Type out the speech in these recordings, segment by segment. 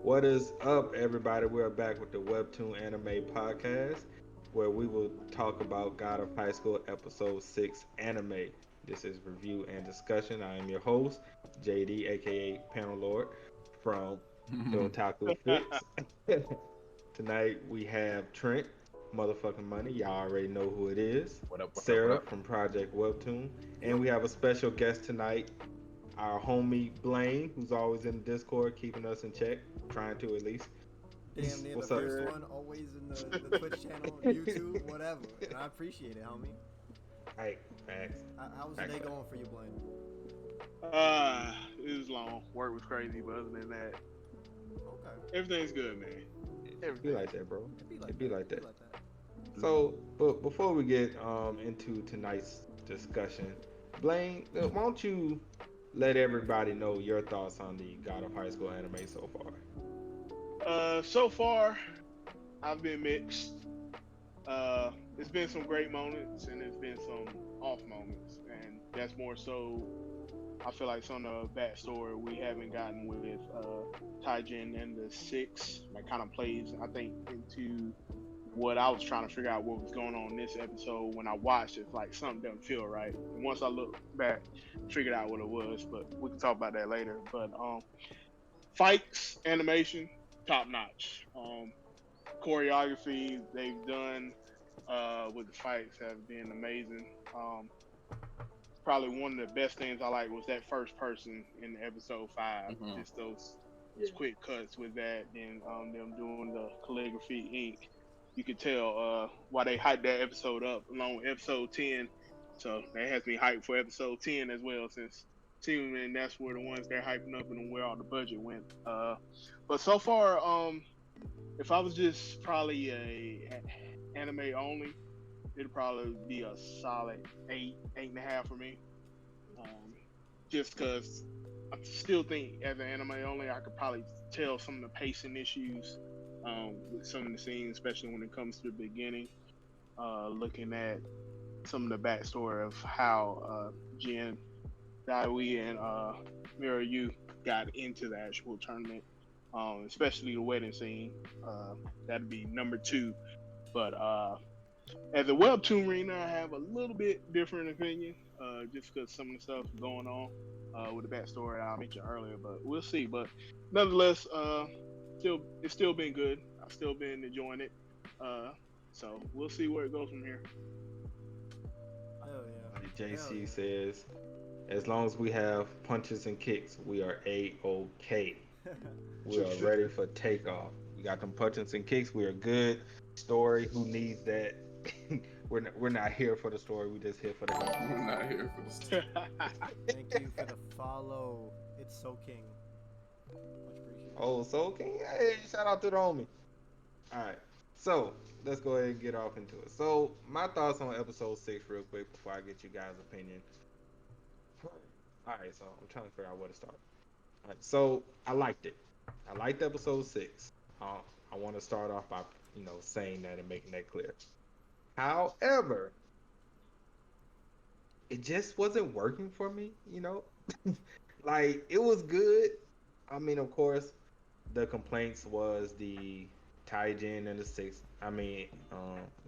What is up, everybody? We're back with the Webtoon Anime Podcast, where we will talk about God of High School Episode 6 anime. This is review and discussion. I am your host, JD, aka Panel Lord, from TheOtakuFix. Tonight we have Trent, motherfucking money. Y'all already know who it is. What up? What up? What Sarah up? from Project Webtoon. And Yep. we have a special guest tonight, our homie Blaine, who's always in the Discord, keeping us in check, trying to at least. Damn near the What's up? first one, always in the Twitch channel, YouTube, whatever. And I appreciate it, homie. Hey, facts. How's the day going for you, Blaine? It was long. Work was crazy, but other than that, Okay. everything's good, man. It be like that, bro. It be like that. Be like that. So, but before we get into tonight's discussion, Blaine, why don't you let everybody know your thoughts on the God of High School anime so far? So far, I've been mixed. It's been some great moments and it's been some off moments, and that's more so. I feel like some of the backstory we haven't gotten with Taijin and the Six, that kind of plays, I think, into what I was trying to figure out what was going on in this episode. When I watched it, like something doesn't feel right. And once I looked back, figured out what it was, but we can talk about that later. But fights, animation, top notch. Choreography they've done with the fights have been amazing. Probably one of the best things I like was that first person in episode 5. Mhm. Just those quick cuts with that, and them doing the calligraphy ink. You could tell why they hyped that episode up along with episode 10. So that has me hyped for episode 10 as well, since team and that's where the ones they're hyping up and where all the budget went. But so far, if I was just probably a anime only, it'd probably be a solid 8.5 for me. Just because I still think as an anime only, I could probably tell some of the pacing issues with some of the scenes, especially when it comes to the beginning. Looking at some of the backstory of how Jin, Daiwi, and Mirai got into the actual tournament, especially the wedding scene. That'd be number 2. But as a webtoon reader, I have a little bit different opinion, just because some of the stuff going on with the backstory I mentioned earlier. But we'll see. But nonetheless, it's still been good. I've still been enjoying it. So we'll see where it goes from here. Hell yeah. JC says, as long as we have punches and kicks, we are A-OK. We are ready for takeoff. We got them punches and kicks. We are good. Story, who needs that? We're not here for the story. We just here for the. We're not here for this. Thank you for the follow. It's so king. Much appreciated. Oh, so King, hey, shout out to the homie. All right, so let's go ahead and get off into it. So my thoughts on episode 6, real quick, before I get you guys' opinion. All right, so I'm trying to figure out where to start. All right, so I liked it. I liked episode 6. I want to start off by saying that and making that clear. However, it just wasn't working for me. Like it was good. I mean, of course, the complaints was the Taijin and the Six. I mean,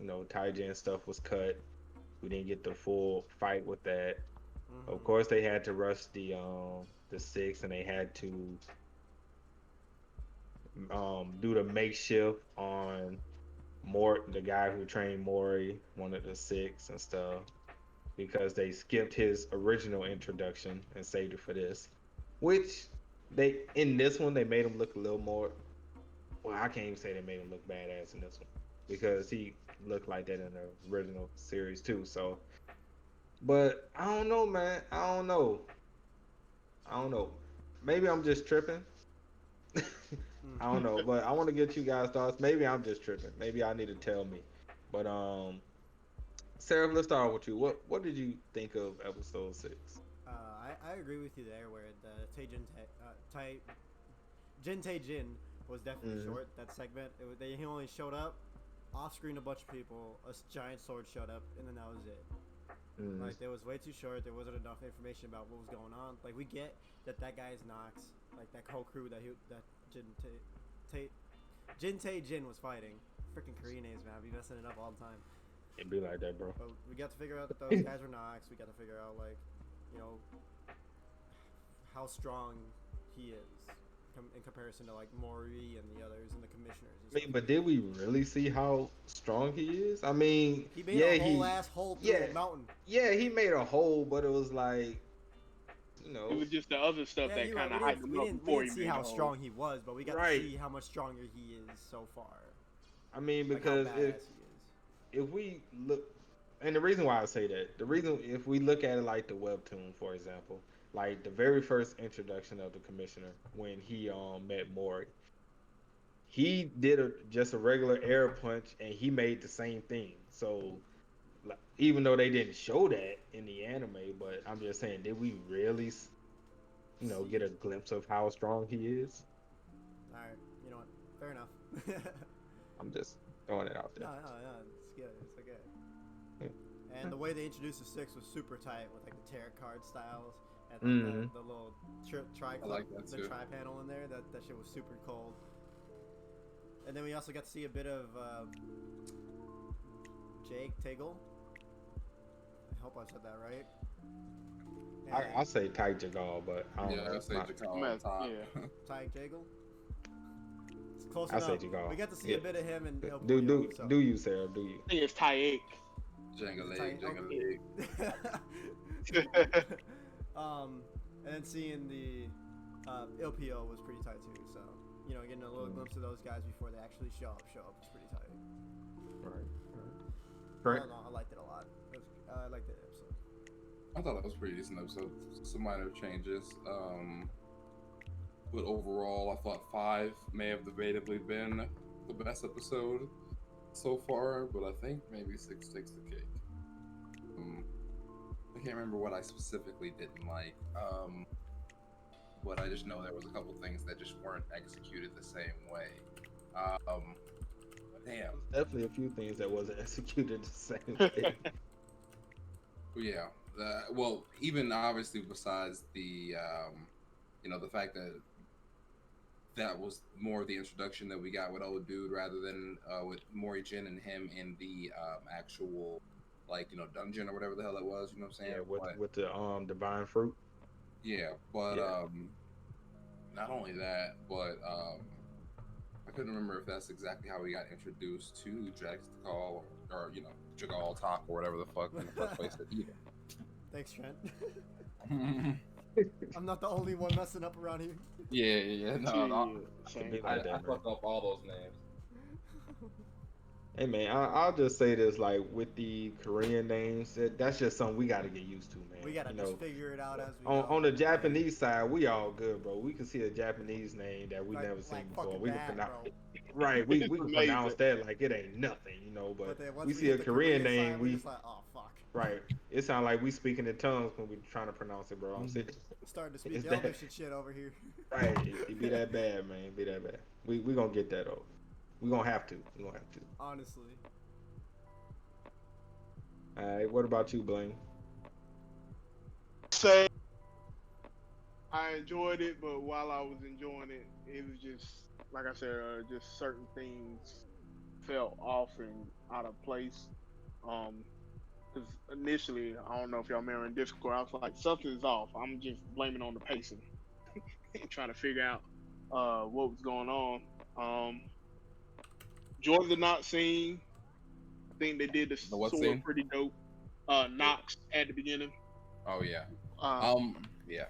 Taijin stuff was cut. We didn't get the full fight with that. Of course, they had to rush the Six, and they had to do the makeshift on the guy who trained Mori, one of the Six and stuff, because they skipped his original introduction and saved it for this. Which in this one they made him look a little more. Well, I can't even say they made him look badass in this one because he looked like that in the original series too. So, but I don't know, man. I don't know. Maybe I'm just tripping. I don't know, but I want to get you guys' thoughts. Maybe I'm just tripping. Maybe I need to tell me. But Seraph, let's start with you. What did you think of episode 6? I agree with you there, where the Jin Tae-jin was definitely short. That segment, he only showed up off screen. A bunch of people, a giant sword showed up, and then that was it. Mm. Like, there was way too short. There wasn't enough information about what was going on. Like, we get that guy is Nox. Like, that whole crew that Jin was fighting. Freaking Korean names, man. I be messing it up all the time. It'd be like that, bro. But we got to figure out that those guys were Nox. We got to figure out, like, you know, how strong he is in comparison to, like, Mori and the others and the commissioners. And I mean, but did we really see how strong he is? I mean, he made yeah, a whole ass hole through yeah, the mountain. yeah, he made a hole, but it was like, It was just the other stuff Yeah, that you're kind right. of hyped him up We before didn't he see made how the hole. strong he was, but we got to see how much stronger he is so far. I mean, Like, how because badass he is. if we look, and the reason why I say that, the reason if we look at it like the webtoon, for example, like the very first introduction of the commissioner when he met Mori, he did just a regular air punch and he made the same thing. So like, even though they didn't show that in the anime, but I'm just saying, did we really, get a glimpse of how strong he is? All right, you know what? Fair enough. I'm just throwing it out there. No, it's good. It's okay. Yeah. And the way they introduced the six was super tight with like the tarot card styles and Mhm. the little tri like that the too. tri panel in there. That shit was super cold. And then we also got to see a bit of Jake Tegel. I hope I said that right. I say Ty Jagal, but I don't know. I It's say not- Jakal Yeah. on top. Ty Jagel. It's close I enough. say Jagal. We got to see Yeah. a bit of him and El Do Pollo, so. do you, Sarah? Do you? I think it's Tyake. Jenga Tight. leg. And then seeing the LPO was pretty tight too. So getting a little glimpse of those guys before they actually show up was pretty tight. Right. I don't know, I liked it a lot. I liked the episode. I thought it was a pretty decent episode. Some minor changes. But overall, I thought 5 may have debatably been the best episode so far, but I think maybe 6 takes the cake. I can't remember what I specifically didn't like, but I just know there was a couple things that just weren't executed the same way. Damn. Definitely a few things that wasn't executed the same way. Yeah. Well, even obviously besides the, the fact that that was more of the introduction that we got with old dude rather than with Mori Jin and him in the actual dungeon or whatever the hell it was. You know what I'm saying? Yeah, with the divine fruit. Yeah, but Yeah. not only that, but I couldn't remember if that's exactly how we got introduced to Jagal or Jagal Talk or whatever the fuck in the first place either. Thanks, Trent. I'm not the only one messing up around here. Yeah, no. Should be I like that, man. fucked up all those names. Hey man, I'll just say this: like with the Korean names, that's just something we got to get used to, man. We gotta just figure it out as we go. On the Japanese side, we all good, bro. We can see a Japanese name that we never seen before. fucking We can bad, pronounce bro. right. We can Amazing. pronounce that like it ain't nothing, But then once we see get a the Korean side, name, we we just like, oh fuck. right. It sounds like we speaking in tongues when we trying to pronounce it, bro. I'm serious. Starting to speak It's that- Elvish and shit over here. Right, it be that bad, man. It be that bad. We gonna get that over. We gonna have to. Honestly. All right. What about you, Blaine? Say I enjoyed it, but while I was enjoying it, it was just like I said, just certain things felt off and out of place. Because initially, I don't know if y'all remember in Discord, I was like, something's off. I'm just blaming on the pacing and trying to figure out what was going on. Enjoyed the Knox scene. I think they did the what sword scene? pretty dope. Knox at the beginning. Oh yeah. Yeah.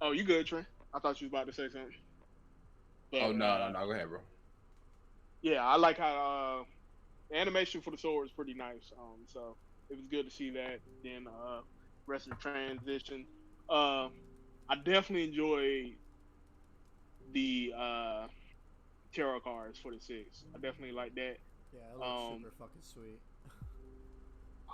Oh, you good, Trent? I thought you was about to say something. But, Oh no. Go ahead, bro. Yeah, I like how the animation for the sword is pretty nice. So it was good to see that. Then rest of the transition. I definitely enjoyed the tarot cards for the 6. I definitely like that. Yeah, it looks super fucking sweet.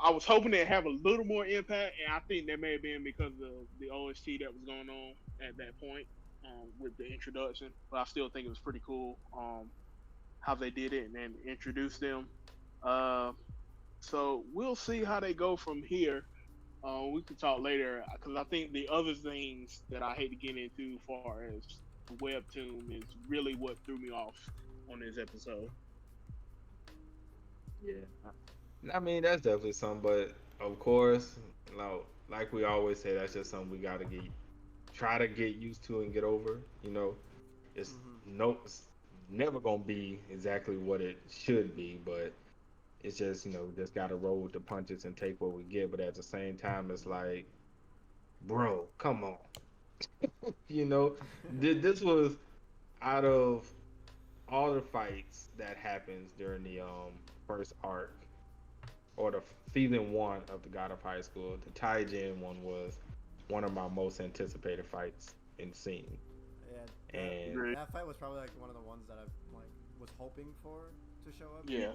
I was hoping they'd have a little more impact, and I think that may have been because of the OST that was going on at that point with the introduction. But I still think it was pretty cool how they did it and then introduced them. So we'll see how they go from here. We can talk later because I think the other things that I hate to get into, as far as the webtoon, is really what threw me off on this episode. Yeah. I mean, that's definitely something, but of course, like we always say, that's just something we gotta try to get used to and get over. It's Hmm. it's never gonna be exactly what it should be, but it's just just gotta roll with the punches and take what we get. But at the same time, it's like, bro, come on, you know, this was out of all the fights that happens during the first arc or the season one of the God of High School, the Taijin one was one of my most anticipated fights in scene. Yeah, And Agree. that fight was probably like one of the ones that I like was hoping for to show up. Yeah.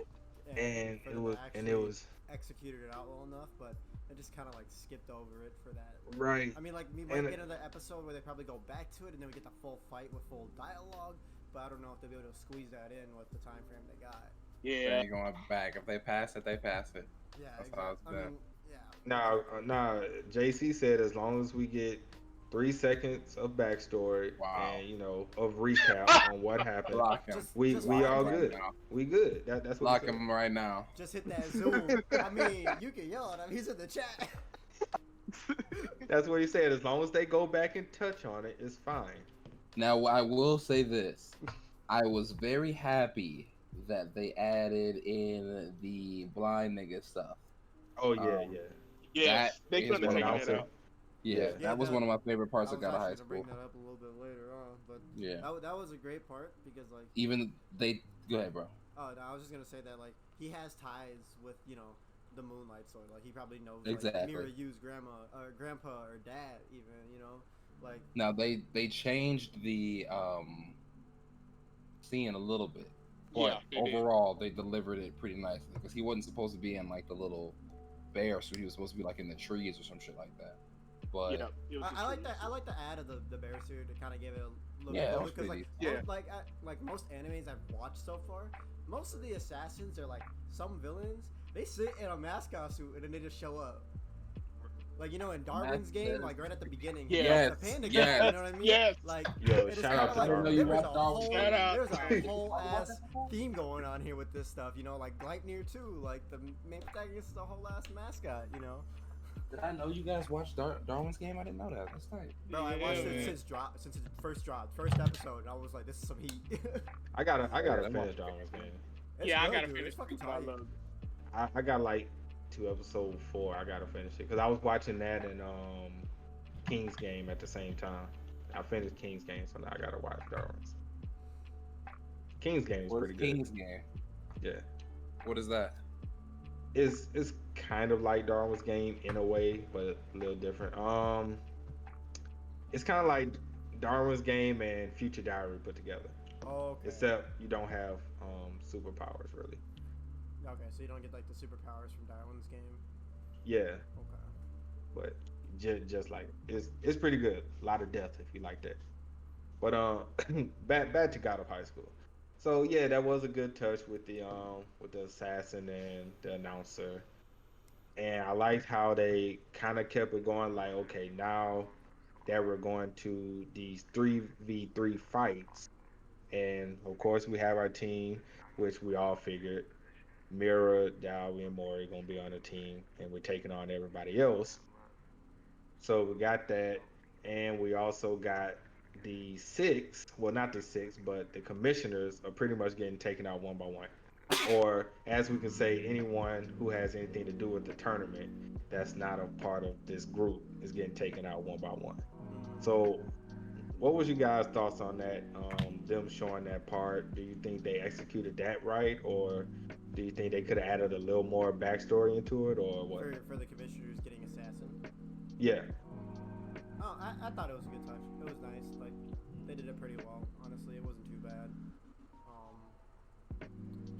And for it them was to and actually it was executed it out well enough, but they just kind of like skipped over it for that. right. I mean, like we And might get another episode where they probably go back to it, and then we get the full fight with full dialogue. But I don't know if they'll be able to squeeze that in with the time frame they got. They Yeah. ain't going back. If they pass it, they pass it. Yeah, That's how exactly. it's I been. mean, yeah. Now, JC said as long as we get 3 seconds of backstory Wow. and of recap on what happened, Lock him. Just we Lock all him right good. now. We good. That's what Lock he said. him right now. Just hit that zoom. I mean, you can yell at him. He's in the chat. That's what he said. As long as they go back and touch on it, it's fine. Now, I will say this. I was very happy that they added in the blind nigga stuff. Oh yeah, Um, yeah. Yes. That They is couldn't one have of taken my that out. Yeah, Yeah. that was one of my favorite parts I of was God of High actually gonna School. bring that up a little bit later on, but Yeah. that was a great part because like Even they go ahead, bro. oh no, I was just gonna say that like he has ties with the Moonlight Sword. Like he probably knows like Exactly. Mirayu's grandma or grandpa or dad even like Now they changed the scene a little bit, Yeah, but they did. overall they delivered it pretty nicely because he wasn't supposed to be in like the little bear, so he was supposed to be like in the trees or some shit like that. But Yeah. It was I like that. I like the add of the bear suit to kind of give it a little Yeah, that bit was because pretty like decent. like most animes I've watched so far, most of the assassins are like some villains. They sit in a mascot suit and then they just show up. Like in Darwin's game, like right at the beginning, he Yes, has the panda yes, guy. You know what I mean? yes. Like Yo, it's shout kinda out to like, Darwin. You There's a watch Darwin. whole, Shout out. there's a whole ass theme going on here with this stuff. Like Gleipnir too. Like the main protagonist is a whole ass mascot. did I know you guys watched Darwin's game? I didn't know that. That's tight. Bro, I watched Yeah, it man. since it first dropped, first episode. And I was like, this is some heat. I gotta Yeah, finish Darwin's game. It's Yeah, I good, gotta dude. finish. It's fucking I tight. love it. I got like to episode 4. I gotta finish it because I was watching that and King's Game at the same time. I finished King's Game, so now I gotta watch Darwin's. King's Game is What's pretty good. King's game? Yeah, What is that? it's kind of like Darwin's Game in a way, but a little different. It's kind of like Darwin's Game and Future Diary put together, Oh, okay. except you don't have superpowers really. Okay, so you don't get like the superpowers from Darwin's game. Yeah, Okay. but just like it's pretty good. A lot of death if you like that. But back to God of High School. So yeah, that was a good touch with the assassin and the announcer. And I liked how they kind of kept it going like, okay, now that we're going to these 3v3 fights. And of course we have our team, which we all figured Mira, Dowie, and Mori gonna be on the team, and we're taking on everybody else. So we got that, and we also got the six. Well, not the six, but the commissioners are pretty much getting taken out one by one. Or, as we can say, anyone who has anything to do with the tournament that's not a part of this group is getting taken out one by one. So, what was you guys' thoughts on that? Them showing that part. Do you think they executed that right, or do you think they could have added a little more backstory into it, or what? For the commissioners getting assassin. Yeah. Oh, I thought it was a good touch. It was nice. Like they did it pretty well. Honestly, it wasn't too bad.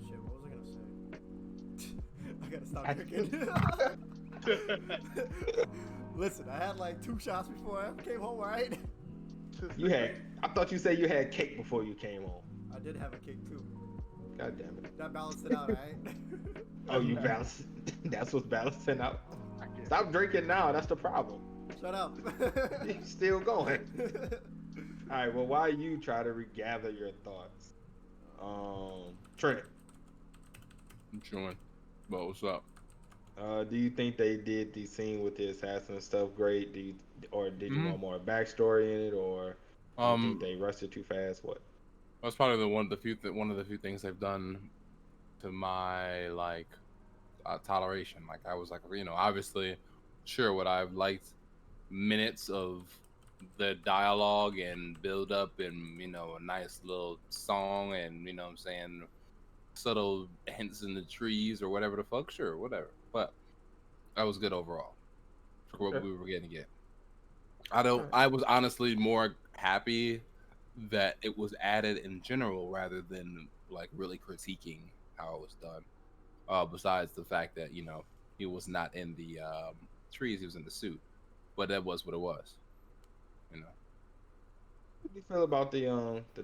Shit, what was I gonna say? I gotta stop drinking. Listen, I had like 2 shots before I came home, right? I thought you said you had cake before you came home. I did have a cake too. God damn it. That balanced it out, right? Oh, you balanced. That's what's balancing out. I guess. Stop drinking now. That's the problem. Shut up. You still going. All right. Well, while you try to regather your thoughts, Trent, I'm chilling. But what's up? do you think they did the scene with the assassin stuff great? Or did you Mhm. want more backstory in it, or do you think they rushed it too fast? What? That's probably one of the few things they've done to my like toleration. Like I was like, obviously, sure, would I've liked minutes of the dialogue and build up and a nice little song and what I'm saying, subtle hints in the trees or whatever the fuck, sure, whatever. But that was good overall for what Okay. we were getting to get. I was honestly more happy that it was added in general rather than like really critiquing how it was done. Besides the fact that he was not in the trees, he was in the suit, but that was what it was. What do you feel about the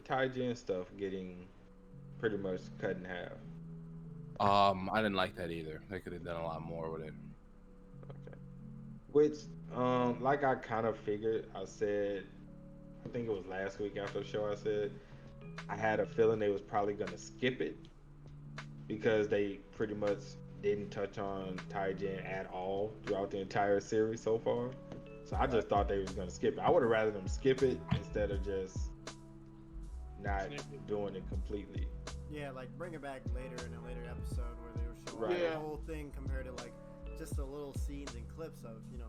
Taijin stuff getting pretty much cut in half? I didn't like that either. They could have done a lot more with it. Okay. Which, like I kind of figured, I said, I think it was last week after the show, I said, I had a feeling they was probably going to skip it because they pretty much didn't touch on Taijin at all throughout the entire series so far. So I just thought they was going to skip it. I would have rather them skip it instead of just not doing it completely. Yeah, like bring it back later in a later episode where they were showing Right. the whole thing compared to like just the little scenes and clips of him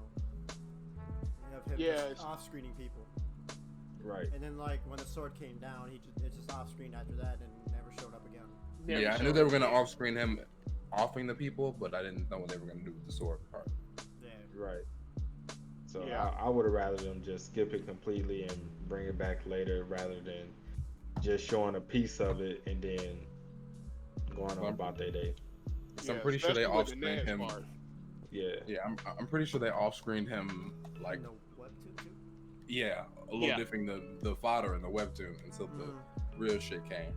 just off-screening people. Right. And then like when the sword came down, it's just off-screen after that and never showed up again. Yeah, I knew they were gonna off-screen him offing the people, but I didn't know what they were gonna do with the sword part. Yeah. Right. So Yeah. I would have rather them just skip it completely and bring it back later rather than just showing a piece of it and then going on about their day. So I'm pretty sure they especially with the off-screened Neds him. part. Yeah. Yeah, I'm pretty sure they off-screened him like No, Webtoon too? a little different the fodder in the webtoon until the real shit came.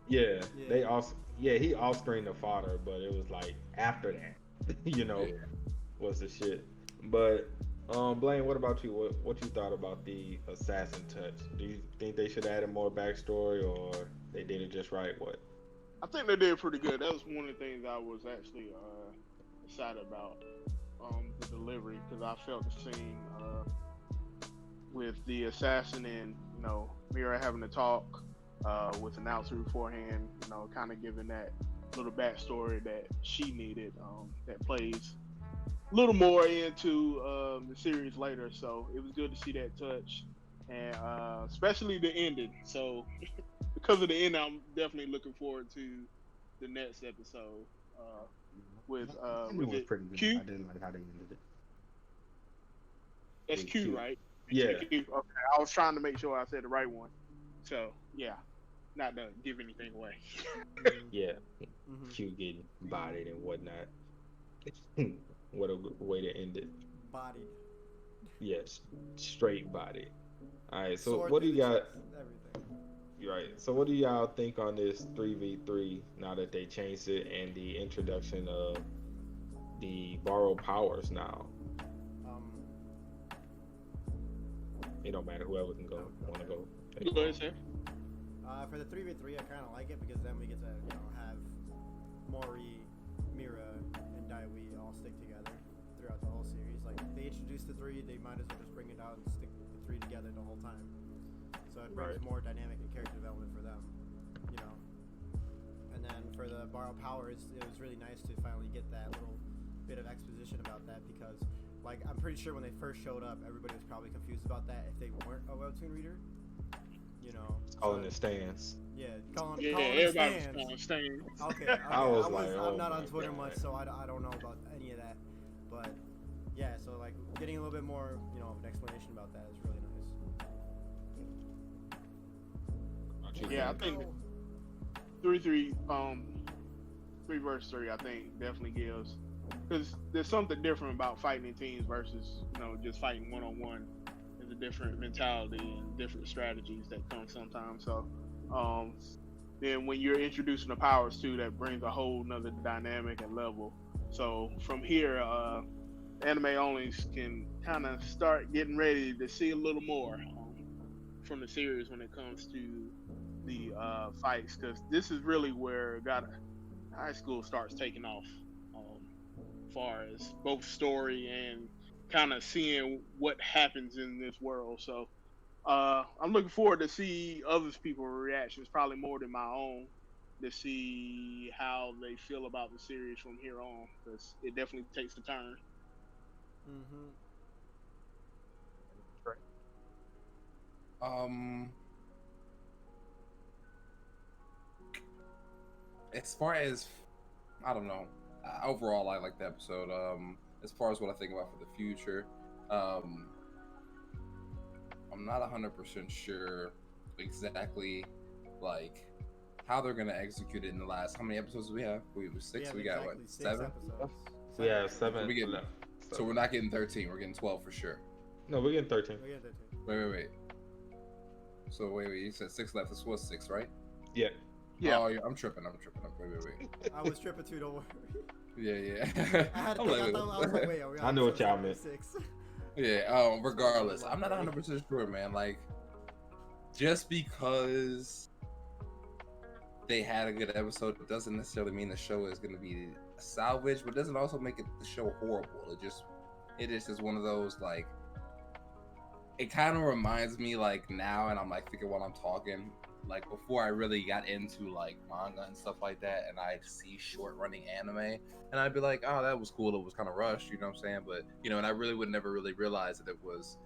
Yeah. Yeah. They also he off screened the fodder, but it was like after that. Was the shit. But Blaine, what about you? What you thought about the assassin touch? Do you think they should have added more backstory or they did it just right? What? I think they did pretty good. That was one of the things I was actually excited about, the delivery, because I felt the scene with the assassin and Mira having to talk with an announcer beforehand, kind of giving that little backstory that she needed, that plays a little more into the series later. So it was good to see that touch, and especially the ending. So because of the end, I'm definitely looking forward to the next episode with it was pretty good. Q? I didn't like how they ended it. That's With Q, Q. right? Yeah. Q. Okay, I was trying to make sure I said the right one. So yeah, not to give anything away. Yeah. Mm-hmm. Q getting bodied and whatnot. What a good way to end it. Bodied. Yes, straight body. All right, so Sword what do through you the got? chest, everything. Right. So what do y'all think on this 3v3 now that they changed it and the introduction of the borrowed powers now? It don't matter, whoever can go. Want to go? Go ahead, sir. For the 3v3, I kind of like it because then we get to have Mori, Mira, and Daiwi all stick together throughout the whole series. Like they introduced the three, they might as well just bring it out and stick the three together the whole time. So it brings more dynamic and character development for them, And then for the borrowed powers, it was really nice to finally get that little bit of exposition about that because, like, I'm pretty sure when they first showed up, everybody was probably confused about that if they weren't a Webtoon reader. Calling it stands. Yeah, calling Everybody it was stands. stands. Okay, I was like, oh I'm not my on Twitter God. much, so I don't know about any of that. But yeah, so like getting a little bit more, of an explanation about that is really nice. Yeah, I think 3 versus 3, I think definitely gives, because there's something different about fighting in teams versus just fighting one-on-one. There's a different mentality and different strategies that come sometimes. So then when you're introducing the powers too, that brings a whole nother dynamic and level. So from here, anime onlys can kind of start getting ready to see a little more from the series when it comes to the fights, because this is really where high school starts taking off, far as both story and kind of seeing what happens in this world. So I'm looking forward to see others people's reactions, probably more than my own, to see how they feel about the series from here on, because it definitely takes a turn. Mm-hmm. Um, as far as I don't know, overall I like the episode. As far as what I think about for the future, um, I'm not 100% sure exactly like how they're gonna execute it in the last. How many episodes do we have? We have six. We got what, 7? Episodes. We have 7 We get- left. So we're not getting 13. We're getting 12 for sure. No, we're getting 13. We get 13. Wait. So wait. You said 6 left. This was 6, right? Yeah. Yeah. Oh, yeah, I'm tripping. Wait. I was tripping too. Don't worry. Yeah. I had to I'm think. like, I was like, wait, are we on I know what episode y'all meant. 76? Yeah. Regardless, I'm not 100% sure, man. Like, just because they had a good episode doesn't necessarily mean the show is going to be salvaged, but doesn't also make the show horrible. It is just one of those, like, it kind of reminds me, like, now, and I'm like thinking while I'm talking, like, before I really got into like manga and stuff like that, and I'd see short running anime, and I'd be like, oh, that was cool, it was kind of rushed, you know what I'm saying? But and I really would never really realize that it was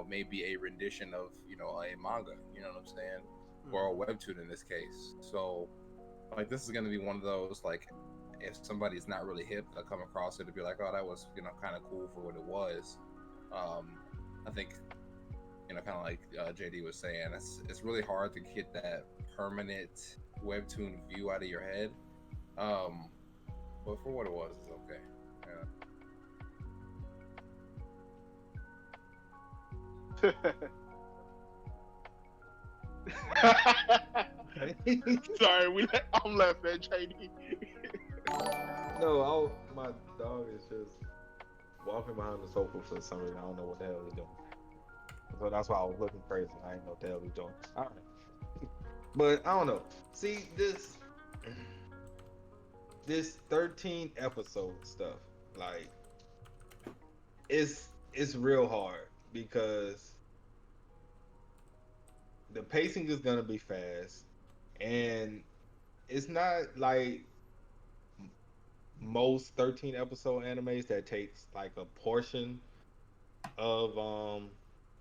maybe a rendition of a manga, you know what I'm saying, or a webtoon in this case. So like, this is going to be one of those, like, if somebody's not really hip, they'll come across it to be like, oh, that was kind of cool for what it was. I think kind of like JD was saying, it's really hard to get that permanent webtoon view out of your head. But for what it was, it's okay. Sorry, I'm laughing at JD. No, my dog is just walking behind the sofa for some reason. I don't know what the hell he's doing. So that's why I was looking crazy. I didn't know what the hell he's doing. All right. But I don't know. See, this 13 episode stuff, like, it's real hard because the pacing is gonna be fast, and it's not like most 13 episode animes that takes like a portion of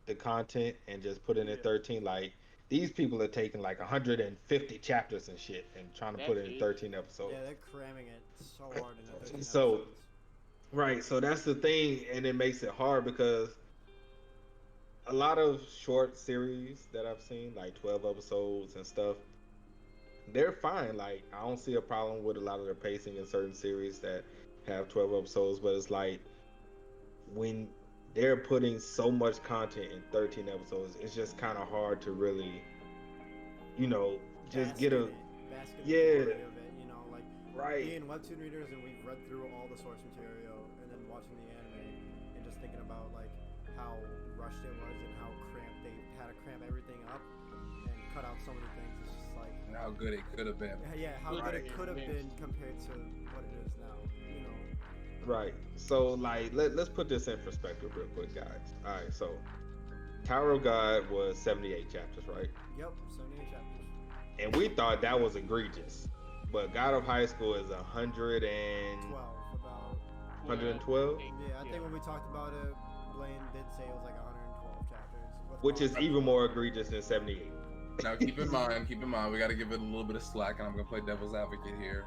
the content and just put it in 13. Like, these people are taking like 150 chapters and shit and trying to put it in 13 episodes. Yeah, they're cramming it so hard in 13 So, episodes. right, so that's the thing, and it makes it hard because a lot of short series that I've seen, like 12 episodes and stuff, they're fine. Like, I don't see a problem with a lot of their pacing in certain series that have 12 episodes, but it's like when they're putting so much content in 13 episodes, it's just kind of hard to really, just get a basket yeah, of it, like right. being webtoon readers, and we've read through all the source material and then watching the anime and just thinking about like how rushed it was and how cramped they had to cramp everything up and cut out so many things. It's just like how good it could have been. Yeah, how good it could have been compared to what it is now. Right. So, like, let's put this in perspective real quick, guys. All right. So, Tower of God was 78 chapters, right? Yep, 78 chapters. And we thought that was egregious, but God of High School is 100 and 112. Yeah, I think when we talked about it, Blaine did say it was like 112 chapters, which is even more egregious than 78. Now, keep in mind, we got to give it a little bit of slack, and I'm gonna play devil's advocate here.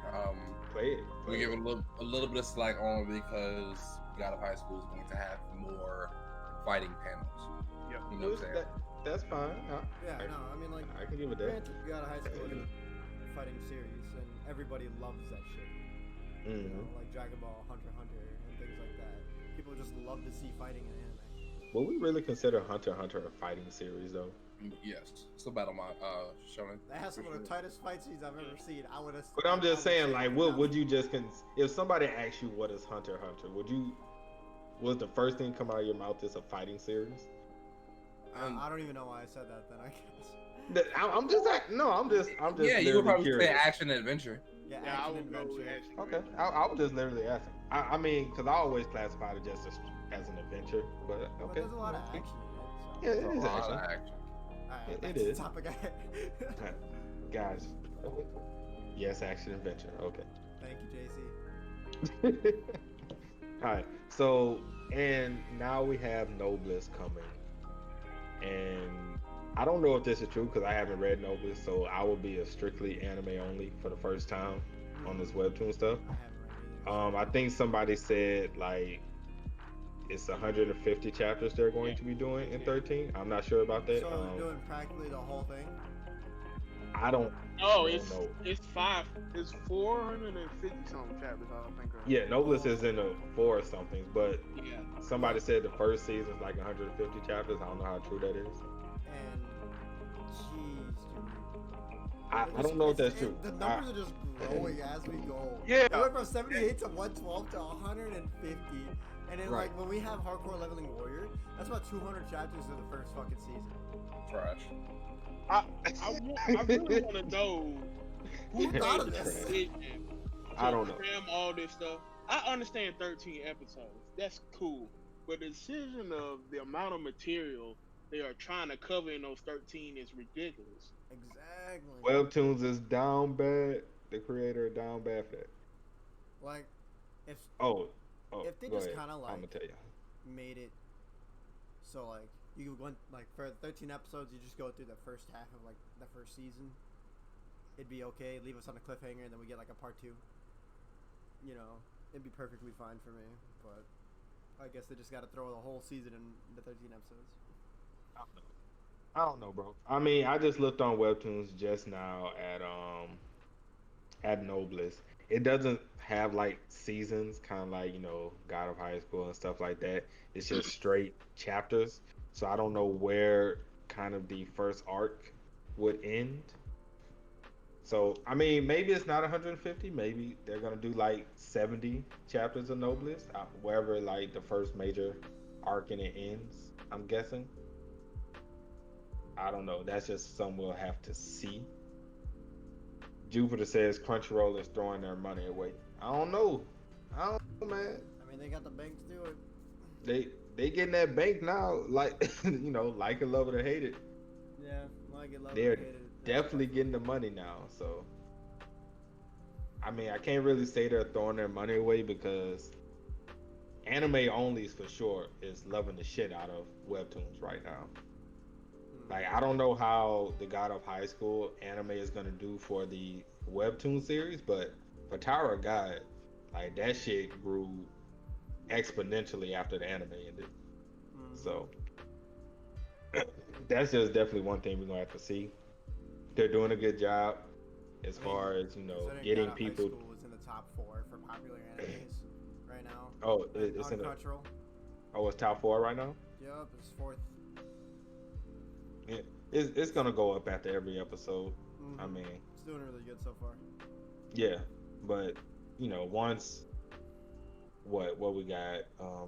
Play it. We give it a little bit of slack only because God of High School is going to have more fighting panels. Yep. You know what I'm saying? That's fine. Yeah, no, I mean, like, I can give it that. Granted, God of High School is a fighting series, and everybody loves that shit. Mm-hmm. Like Dragon Ball, Hunter x Hunter, and things like that. People just love to see fighting in anime. will we really consider Hunter x Hunter a fighting series though? Yes, it's about on my shonen. That has some of the tightest fight scenes I've ever seen. I would have. But I'm just saying, like, what would you just if somebody asked you what is Hunter x Hunter, was the first thing come out of your mouth is a fighting series? I don't even know why I said that. Then I guess. I'm just Yeah, you would probably curious. say action and adventure. Yeah, Yeah, I action would go with adventure. action. Okay, I was just literally asking. I mean, because I always classify it just as an adventure, but But okay. there's a lot of action in it. So. Yeah, it A is lot action. of action. Alright, It back to the is. topic ahead. Guys, yes, action adventure. Okay. Thank you, JC. All right. So, and now we have Noblesse coming, and I don't know if this is true because I haven't read Noblesse, so I will be a strictly anime only for the first time on this webtoon stuff. I haven't read either. I think somebody said like it's 150 chapters they're going to be doing in 13. I'm not sure about that. So they're doing practically the whole thing. I don't. Oh, I don't it's know. it's 450 something chapters. I think. Yeah, Noblesse is in the 4 or something, but Yeah. somebody said the first season is like 150 chapters. I don't know how true that is. And jeez, dude. I don't know if that's true. The numbers are just growing as we go. Yeah. It went from 78 to 112 to 150. And then, Right. like, when we have Hardcore Leveling Warrior, that's about 200 chapters in the first fucking season. Trash. I really want to know Who Yeah, thought of it's this? trash. I don't know. Cram all this stuff. I understand 13 episodes. That's cool. But the decision of the amount of material they are trying to cover in those 13 is ridiculous. Exactly. Webtoons is down bad. The creator down bad for that. Like, if Oh, If they go just ahead. kinda, like- I'm gonna tell you. made it so, like, you went, like, for 13 episodes, you just go through the first half of, like, the first season, it'd be okay. Leave us on a cliffhanger, and then we get, like, a part 2. You know, it'd be perfectly fine for me. But I guess they just got to throw the whole season in the 13 episodes. I don't know, bro. I mean, I just looked on Webtoons just now at Noblesse. It doesn't have like seasons, kind of like God of High School and stuff like that. It's just straight chapters. So I don't know where kind of the first arc would end. So I mean, maybe it's not 150. Maybe they're gonna do like 70 chapters of Noblesse, wherever like the first major arc in it ends. I'm guessing. I don't know. That's just something we'll have to see. Jupiter says Crunchyroll is throwing their money away. I don't know, man. I mean, they got the bank to do it. They getting that bank now, like like it, love it or hate it. Yeah, like it, love They're it, hate it. definitely getting the money now. So, I mean, I can't really say they're throwing their money away because anime onlys for sure is loving the shit out of webtoons right now. Like, I don't know how the God of High School anime is gonna do for the webtoon series, but for Tower of God, like that shit grew exponentially after the anime ended. So that's just definitely one thing we're gonna have to see. They're doing a good job as far as Considering getting God of people. High School is in the top 4 for popular animes right now. Oh, it's on in the. Crunchyroll. Oh, it's top 4 right now. Yup, it's 4th. Yeah, it's gonna go up after every episode. I mean, It's doing really good so far. yeah, but once what we got,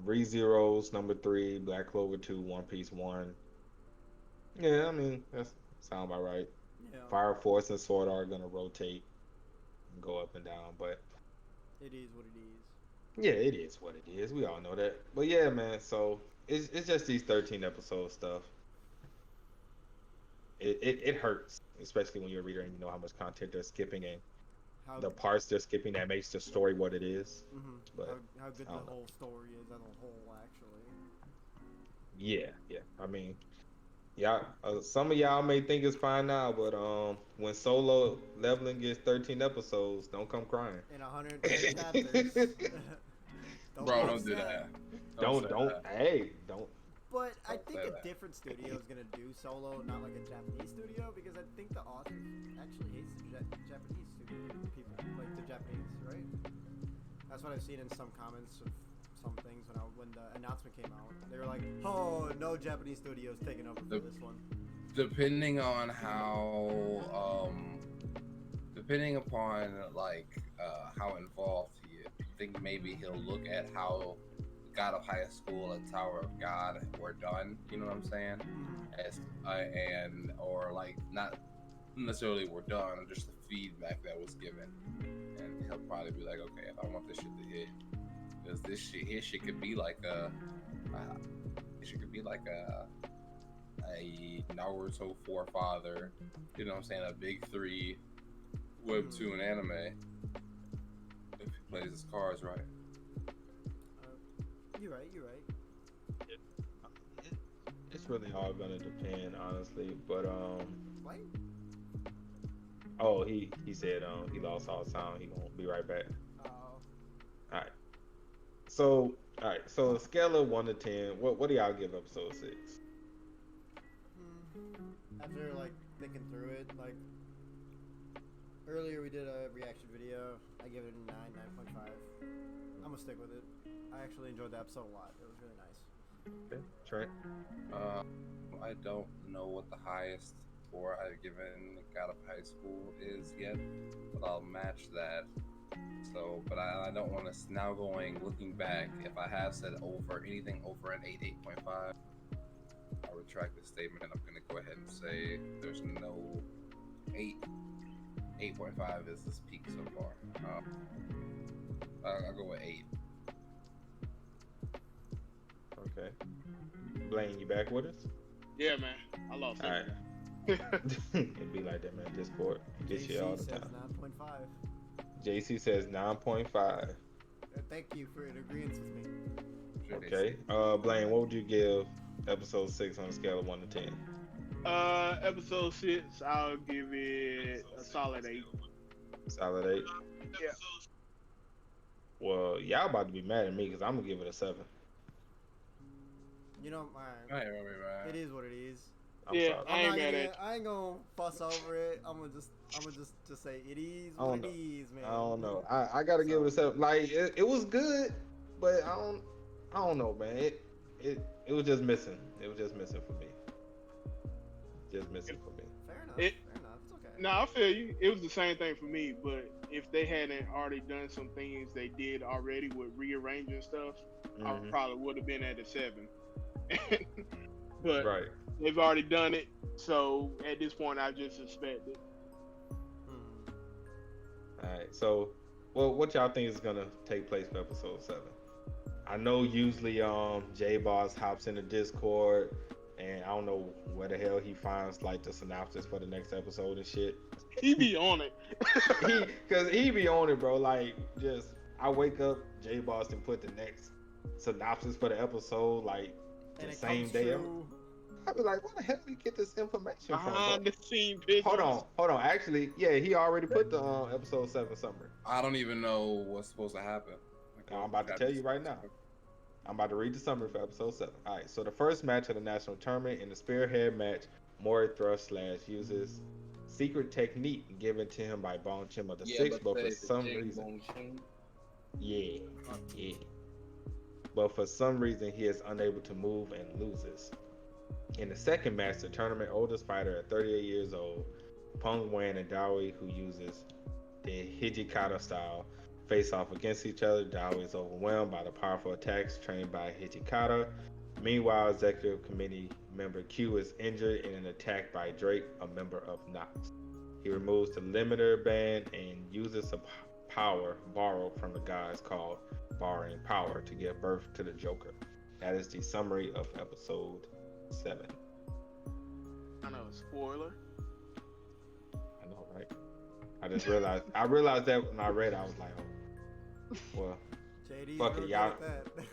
ReZero's number 3, Black Clover 2, One Piece 1. Yeah, I mean that's sound about right. Yeah, Fire Force and Sword Art are gonna rotate and go up and down, but it is what it is. yeah, it is what it is. We all know that. But yeah, man. So it's just these 13 episode stuff. It hurts, especially when you're a reader and you know how much content they're skipping and How the parts they're skipping that makes the story what it is. But how good I the don't know. whole story is as a whole, actually. Yeah. I mean, yeah. Some of y'all may think it's fine now, but when Solo Leveling gets 13 episodes, don't come crying. In 110 chapters. Bro, don't post do that. Don't. say that. Hey, don't. But I Don't think say a that. different studio is gonna do Solo, not like a Japanese studio, because I think the author actually hates the Japanese studio people, like the Japanese, right? That's what I've seen in some comments of some things when the announcement came out. They were like, "Oh, no Japanese studios taking over for this one." Depending on depending upon how involved he is, I think maybe he'll look at how God of High School and Tower of God were done. You know what I'm saying? As or like not necessarily were done, just the feedback that was given, and he'll probably be like, okay, if I want this shit to hit, because this shit could be like a Naruto forefather, you know what I'm saying, a big 3 Webtoon anime, if he plays his cards right. You're right. It's really all gonna depend, honestly. But What? oh, he said he lost all sound. He gonna be right back. Oh. All right. So a scale of 1 to 10, what do y'all give episode 6? After like thinking through it, like earlier we did a reaction video. I gave it a 9.5. I'm gonna stick with it. I actually enjoyed the episode a lot. It was really nice. Okay. Trent. I don't know what the highest score I've given God of High School is yet, but I'll match that. So, but I don't want to now looking back. If I have said anything over an 8.5, I'll retract the statement. I'm gonna go ahead and say there's no 8.5 is this peak so far. I'll go with 8. Okay. Blaine, you back with us? Yeah, man. I lost All right. It'd be like that, man. Discord. Get you all the says time. 9.5. JC says 9.5. Thank you for agreeing with me. Okay. Blaine, what would you give episode 6 on a scale of 1 to 10? Episode 6, I'll give it a solid 8. Solid 8? Yeah. Well, y'all about to be mad at me because I'm going to give it a 7. You know, it is what it is. I'm Yeah, sorry. I ain't mad at you. I ain't gonna fuss over it. I'm gonna just say it is what it is, man. I don't know. I got to give it a 7. Like, it was good, but I don't know, man. It was just missing. It was just missing for me. Just missing for me. Fair enough. It- Fair enough. It's okay. No, I feel you. It was the same thing for me, but if they hadn't already done some things they did already with rearranging stuff, I Mhm. probably would have been at a 7. But Right. they've already done it, so at this point, I just suspect it. All right. So, well, what y'all think is gonna take place for episode 7? I know usually J Boss hops in the Discord, and I don't know where the hell he finds like the synopsis for the next episode and shit. He be on it. Cause he be on it, bro. Like, just I wake up, J Boss and put the next synopsis for the episode like And the it same comes day. true. I be like, where the hell did you get this information from? Behind Bro? the scene pictures. Hold on. Actually, yeah, he already put the episode 7 summary. I don't even know what's supposed to happen. I'm about to tell you right now. I'm about to read the summary for episode 7. All right, so the first match of the national tournament, in the spearhead match, Mori thrusts / uses secret technique given to him by Bong Chim of the Six, but for some reason, yeah. But for some reason, he is unable to move and loses. In the second match, the tournament oldest fighter at 38 years old, Peng Wan and Dawi, who uses the Hijikata style, face off against each other. Dawi is overwhelmed by the powerful attacks trained by Hijikata. Meanwhile, executive committee member Q is injured in an attack by Drake, a member of Nox. He removes the limiter band and uses a power borrowed from the gods called Borrowing Power to give birth to the Joker. That is the summary of episode 7. I know, spoiler. I know, right? I realized that when I read it, I was like, oh, well, JD, fuck it, real y'all. good at that.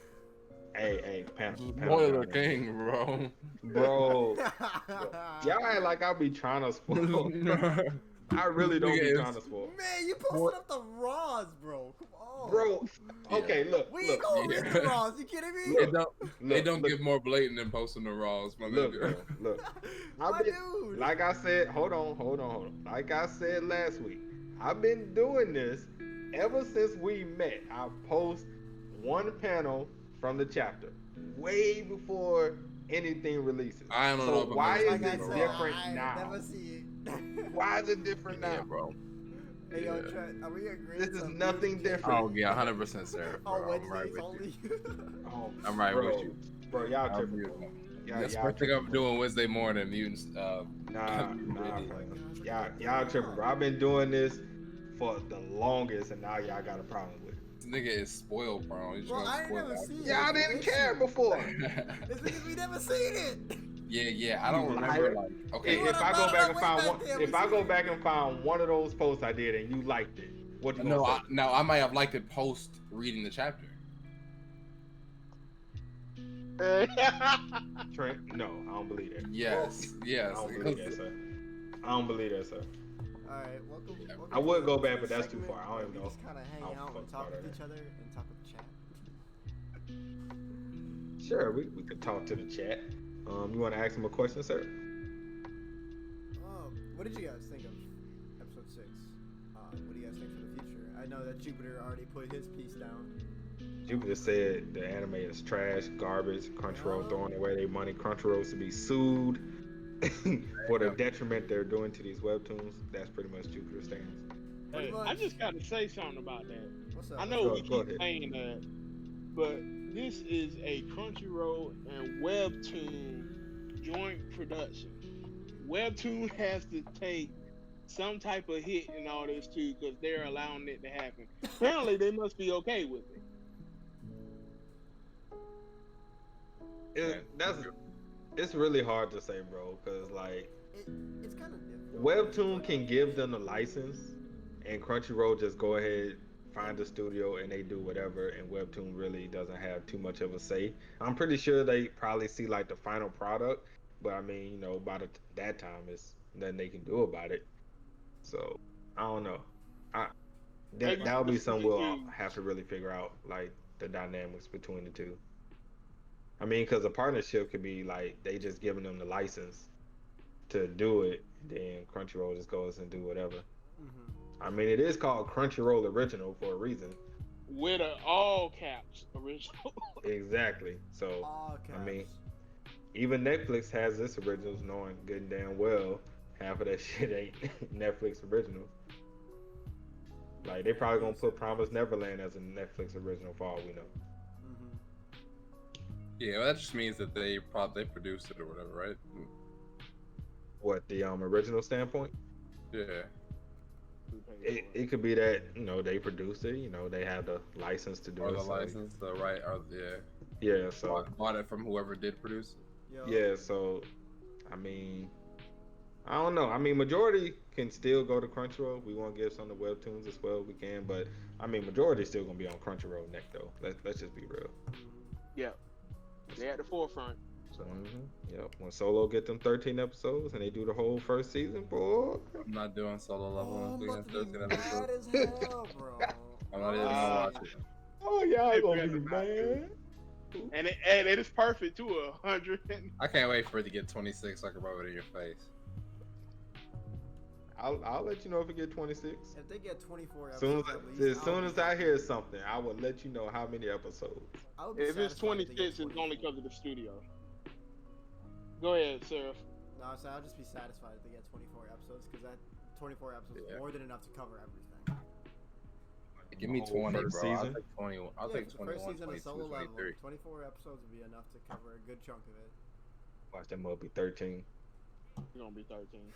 Hey, panel. Spoiler king, bro. Bro, y'all act like I be trying to spoil. I really don't be trying to spoil. Man, you posted up the Raws, bro. Come on. Bro, okay, look. We ain't gonna read the Raws. You kidding me? They don't get more blatant than posting the Raws, my Look, nigga. bro, look. My dude. Like I said, hold on. Like I said last week, I've been doing this ever since we met. I post one panel from the chapter, way before anything releases. I don't know So if I'm why gonna is see it it, bro. different I now? never see it. Why is it different Yeah, now? bro. Hey, yo, Yeah. Trent, are we agreeing? This is to nothing reading Jake different. Oh yeah, 100% Seraph, on bro. I'm right Wednesdays with you. only? Oh, I'm right bro, with you. bro. Y'all I'm tripping, with bro. you. Y'all That's the y'all first thing tripping, I'm bro. doing Wednesday morning. Mutants. Nah, Mutant bro. Radio. Y'all tripping, bro. I've been doing this for the longest, and now y'all got a problem with it. This nigga is spoiled, bro. He's Well, gonna I ain't spoil never that. seen it. Y'all It's an didn't care issue. before. It's because we never seen it. Yeah. I don't You remember. liar. Like, okay. You If I would've go brought it back up and way find back one, then, if we I seen go it. back and find one of those posts I did and you liked it, what you gonna say? No, I might have liked it post reading the chapter. Trent, no, I don't believe that. Yes. I don't believe that, sir. I don't believe that, sir. All right, welcome. I would go back, to but the that's too segment far. I don't where even we know just kind of hang how out and fucked talk about with it. each other and talk with the chat. Sure, we could talk to the chat. You want to ask him a question, sir? What did you guys think of episode 6? What do you guys think for the future? I know that Jupiter already put his piece down. Jupiter said the anime is trash, garbage. Crunchyroll throwing away their money. Crunchyroll to be sued for the detriment they're doing to these webtoons. That's pretty much Jupiter's stance. Hey, I just gotta say something about that. What's up? I know we Go keep ahead. saying that, but this is a Crunchyroll and Webtoon joint production. Webtoon has to take some type of hit in all this too, because they're allowing it to happen. Apparently, they must be okay with it. It's really hard to say, bro, because like It's kind of difficult. Webtoon can give them the license, and Crunchyroll just go ahead, find a studio, and they do whatever. And Webtoon really doesn't have too much of a say. I'm pretty sure they probably see like the final product, but I mean, you know, by that time, it's nothing they can do about it. So I don't know. That'll be something we'll have to really figure out, like the dynamics between the two. I mean, because a partnership could be like they just giving them the license to do it, then Crunchyroll just goes and do whatever. I mean, it is called Crunchyroll Original for a reason. With an all caps original. Exactly. So All caps. I mean, even Netflix has this originals, knowing good and damn well half of that shit ain't Netflix original. Like they probably gonna put Promised Neverland as a Netflix original for all we know. Yeah, well, that just means that they produced it or whatever, right? What the original standpoint? Yeah. It could be that, you know, they produced it, you know, they have the license to do Or it. the So, license, the right, or yeah, so bought it from whoever did produce it. yeah, so I mean, I don't know. I mean, majority can still go to Crunchyroll. We want to give some to Webtoons as well. We can, but I mean, majority still gonna be on Crunchyroll neck though. Let's just be real. Yeah, they're at the forefront. So, yep. When Solo get them 13 episodes and they do the whole first season, boy. I'm not doing Solo level. I'm I'm about to be 13 mad episodes. as hell, bro. I'm not even gonna watch it. Oh, y'all Hey, gonna Brandon, be mad. And it is perfect to 100. I can't wait for it to get 26 so I can rub it in your face. I'll let you know if it get 26. If they get 24 episodes at least, As soon as I hear something, I will let you know how many episodes. If it's 26, it's only because of the studio. Go ahead, Seraph. No, so I'll just be satisfied if they get 24 episodes, because that 24 episodes is Yeah. more than enough to cover everything. Give me The whole 20, bro. first I'll season? take 20. I'll Yeah, take the 21, first season 22, of Solo level, 23. 24 episodes would be enough to cover a good chunk of it. Watch that mug be 13. It's gonna be 13.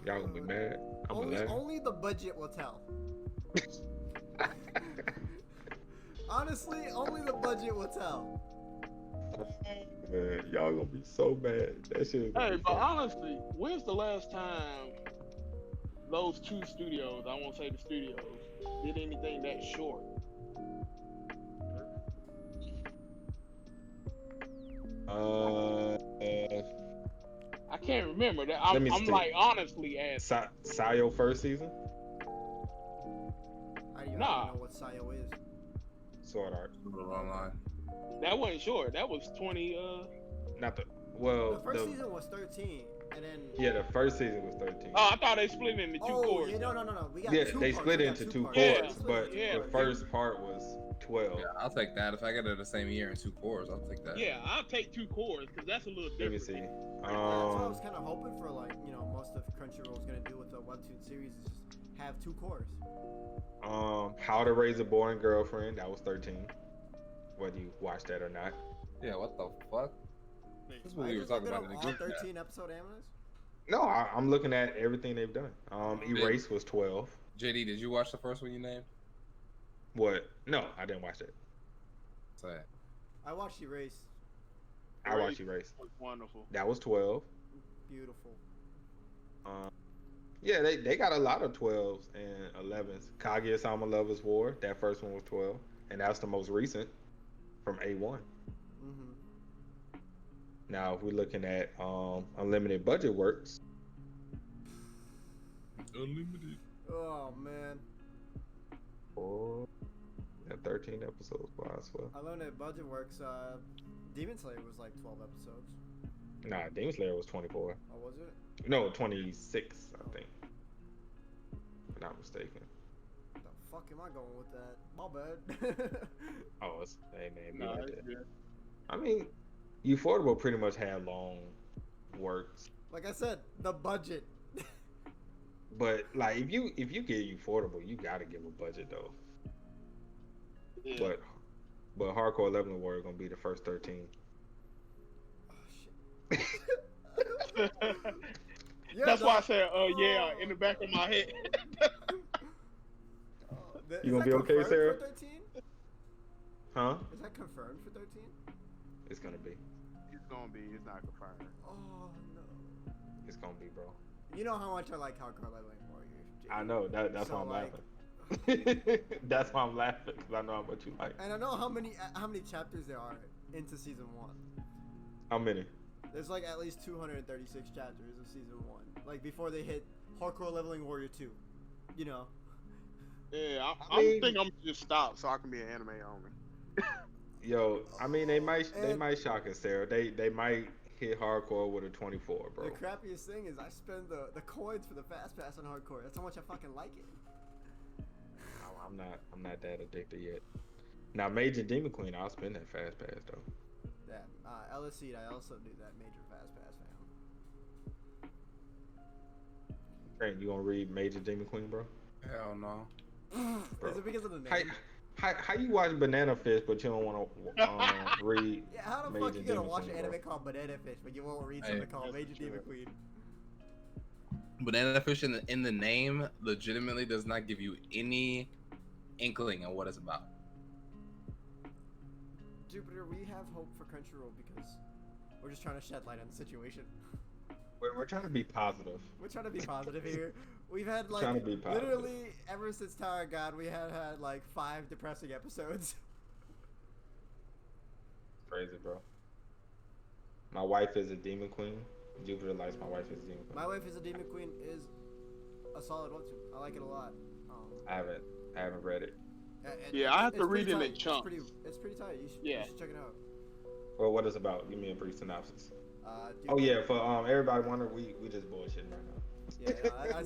Y'all gonna be mad. I'm gonna laugh. Only the budget will tell. Honestly, only the budget will tell. Man, y'all gonna be so mad. That shit is gonna Hey, be but fun. honestly, when's the last time those two studios, I won't say the studios, did anything that short? I can't remember that. Let me I'm see. like honestly asking. Sayo first season? I don't even Nah. know what Sayo is. Sword Art. Online. That wasn't short. That was 20. Not the well. The first season was 13, and then. Yeah, the first season was 13. Oh, I thought they split it into two Oh, courses. yeah, no. We got Yeah, two they parts. split We it got into two parts. parts, Yeah, but yeah. the first part was 12. Yeah, I'll take that. If I get it the same year and 2 cores, I'll take that. Yeah, I'll take 2 cores because that's a little Let me different. see. That's what I was kind of hoping for. Like, you know, most of Crunchyroll's gonna do with the Webtoon series is just have 2 cores. How to Raise a Boring Girlfriend. That was 13. Whether you watched that or not. Yeah, what the fuck? This is what I we were just talking looked about in up the all group chat. 13 episode animes. No, I'm looking at everything they've done. Erase was 12. JD, did you watch the first one you named? What? No, I didn't watch it. Say. I watched Erase. I watched Erase. Was wonderful. That was 12. Beautiful. Yeah, they got a lot of 12s and 11s. Kaguya-sama Lover's War. That first one was 12, and that's the most recent from A1. Mm-hmm. Now, if we're looking at Unlimited Budget Works, Unlimited. Oh man. oh, 13 episodes. Wow, I swear. Unlimited Budget Works. Demon Slayer was like 12 episodes. Nah, Demon Slayer was 24. Oh, was it? No, 26, I think. If I'm not mistaken. The fuck am I going with that? My bad. Oh, it's hey man, Nah, like it's that. good. I mean, Ufotable pretty much had long works, Like I said, the budget. but like if you get Ufotable, you gotta give a budget though. Yeah. But Hardcore Leveling Warrior gonna be the first 13. Oh shit. Yeah, That's why I dog. said, yeah, in the back of my head. You gonna Is be that okay, confirmed Sarah? For 13? Huh? Is that confirmed for 13? It's gonna be. It's gonna be. It's not confirmed. Oh no. It's gonna be, bro. You know how much I like Hardcore Leveling Warrior. I know that's So, why I'm like- laughing. That's why I'm laughing because I know how much you like. And I know how many chapters there are into season 1. How many? There's like at least 236 chapters of season 1. Like before they hit Hardcore Leveling Warrior 2. You know. Yeah, I I mean- think I'm gonna just stop so I can be an anime only. Yo, I mean they might And- shock us, Sarah. They might hit Hardcore with a 24, bro. The crappiest thing is I spend the coins for the fast pass on Hardcore. That's how much I fucking like it. I'm not that addicted yet. Now Major Demon Queen, I'll spend that fast pass though. Yeah, LSC, I also do that major fast pass, Trent, you gonna read Major Demon Queen, bro? Hell no. fam. Bro. Is it because of the name? How you watch Banana Fish but you don't want to read? Yeah, how the Major fuck you gonna Demon watch Queen, an bro? anime called Banana Fish, but you won't read Hey, something called that's Major true. Demon Queen? Banana Fish in the name legitimately does not give you any inkling on what it's about. Jupiter, we have hope for Crunchyroll because we're just trying to shed light on the situation. We're trying to be positive. We're trying to be positive here. We've had Trying like to be positive. literally ever since Tower of God, we had like 5 depressing episodes. Crazy, bro. My wife is a demon queen. Jupiter likes my wife is a demon queen. My Wife is a Demon Queen is a solid webtoon. I like it a lot. I haven't read it. Yeah, I have to it's read pretty it in tight. chunks. It's pretty tight. You Yeah. should check it out. Well, what is it about? Give me a brief synopsis. Dude, Oh yeah, for everybody wondering, we just bullshitting right now. Yeah, I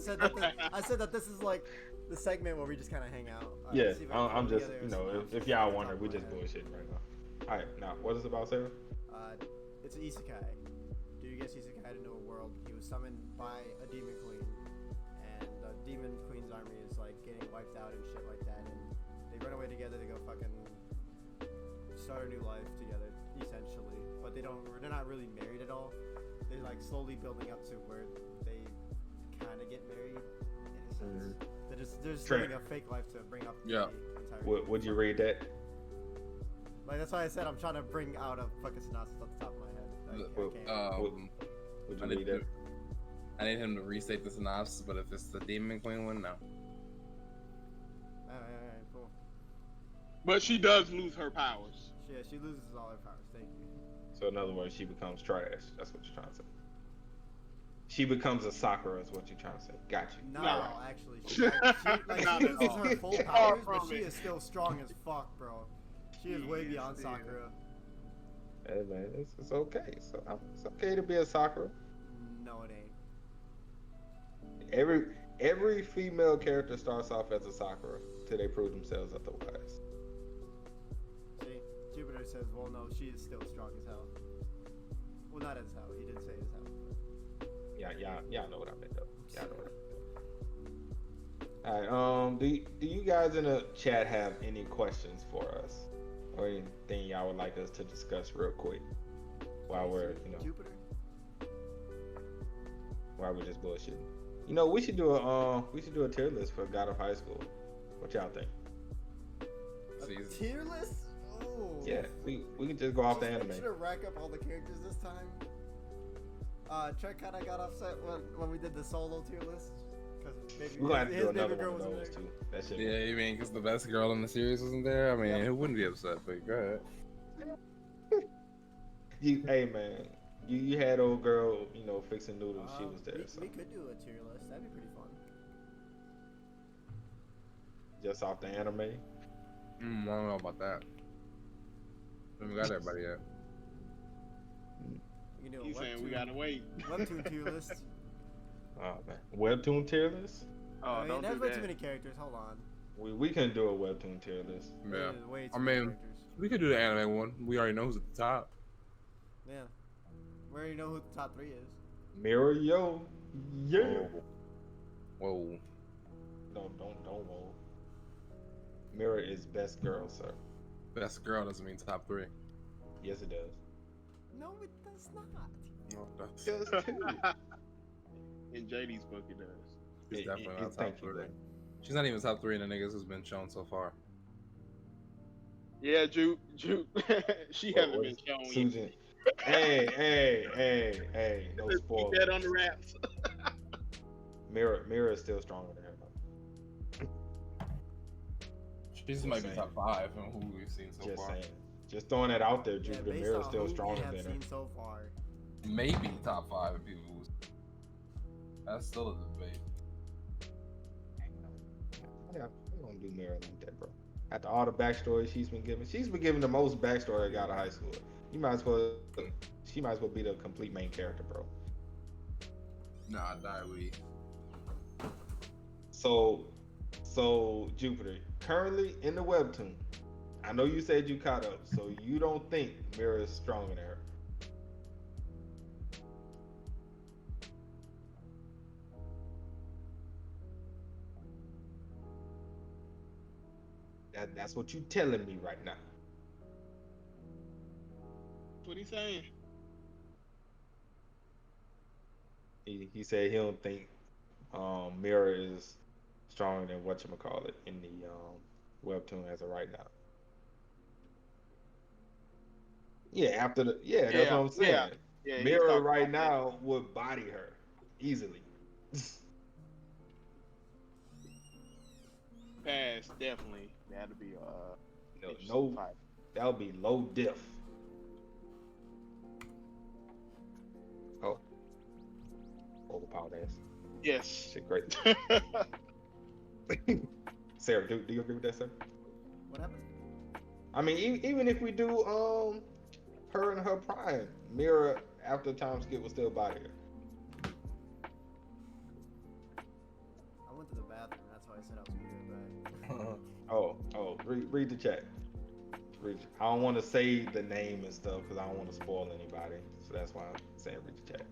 said that this is like the segment where we just kind of hang out. Yeah, see if I can I'm put just together a if synopsis y'all off the wonder, top we of my just head. bullshitting right now. All right, now what is it about, Sarah? It's an isekai. Dude gets isekai into a world. He was summoned by a demon queen, and the demon queen's army is like getting wiped out and shit like that. And they run away together to go fucking start a new life together, essentially. But they're not really married at all. They're like slowly building up to where they kind of get married in a sense. They're just Trent. living a fake life to bring up Yeah. the entire. Would you read that? Like that's why I said I'm trying to bring out a fucking synopsis off the top of my head. I Well, can't. Would you I need, read that? I need him to restate the synopsis, but if it's the Demon Queen one, no. Alright, cool. But she does lose her powers. She loses all her powers. Thank you. So in other words, she becomes trash. That's what you're trying to say. She becomes a Sakura is what you're trying to say. Got you. Not No. at all, actually. She Not at loses all. her full Far powers, but from she it. is still strong as fuck, bro. She is way beyond Yes, dude. Sakura. Hey man, it's okay. So it's okay to be a Sakura. No, it ain't. Every female character starts off as a Sakura till they prove themselves otherwise. Jupiter says, well, no, she is still strong as hell. Well, not as hell. He did say as hell. Y'all know what I meant though. Y'all know what I meant. All right. Do you guys in the chat have any questions for us, or anything y'all would like us to discuss real quick while we're Jupiter. while we're just bullshitting? We should do a tier list for God of High School. What y'all think? A tier list? Oh. Yeah, we can just go off the anime. Should have rack up all the characters this time. Trent kind of got upset when we did the solo tier list. We're gonna have to do another one of those too. That shit. Yeah, you mean because the best girl in the series wasn't there? I mean, who wouldn't be upset? But go ahead. Hey man, you had old girl, fixing noodles. She was there. We could do a tier list. That'd be pretty fun. Just off the anime. I don't know about that. We haven't got everybody yet. You can do a He's saying we Webtoon- gotta wait. Webtoon tier list. Oh man, Webtoon tier list. Oh, don't there's do way that. too many characters. Hold on. We can do a Webtoon tier list. Yeah. There's way too I many mean, characters. we could do the anime one. We already know who's at the top. Yeah. We already know who the top 3 is. Mirror yo, yeah. Whoa. Don't whoa. Mirror is best girl, sir. Best girl doesn't mean top 3. Yes, it does. No, it does not. No, that's It does too. In JD's book, it does. it's definitely not top thank you, 3. bro. She's not even top 3 in the niggas who's been shown so far. Yeah, Juke. She hasn't been shown yet. Susan. Hey, no Let's keep spoilers. that on the wraps. Mirror is still stronger than her. She's might be top 5 from who we've seen so Just far. saying. Just throwing that out there, Jupiter. based Mirror is on still who stronger we have than her. seen so far. Maybe top 5 in people who's. That's still a debate. Yeah, we don't do Mirror like that, bro. After all the backstory she's been given the most backstory I got out of high school. She might as well be the complete main character, bro. Nah, Daiwi. So Jupiter, currently in the Webtoon, I know you said you caught up, so you don't think Mirror is stronger than her. That's what you telling me right now. That's what he's saying. He said he don't think Mirror is stronger than whatchamacallit in the Webtoon as of right now. Yeah, that's what I'm saying. Yeah, he's Mirror talking right about that. now would body her easily. Pass, definitely. That'll be No, that would be low diff. Oh, overpowered ass. Yes. Shit, great. Sarah, do you agree with that, sir? What happened? I mean, even if we do her and her prime, Mirror after time skip will still body her. I went to the bathroom. That's why I said I was gonna be right back. Read the chat. I don't want to say the name and stuff because I don't want to spoil anybody. So that's why I'm saying read the chat.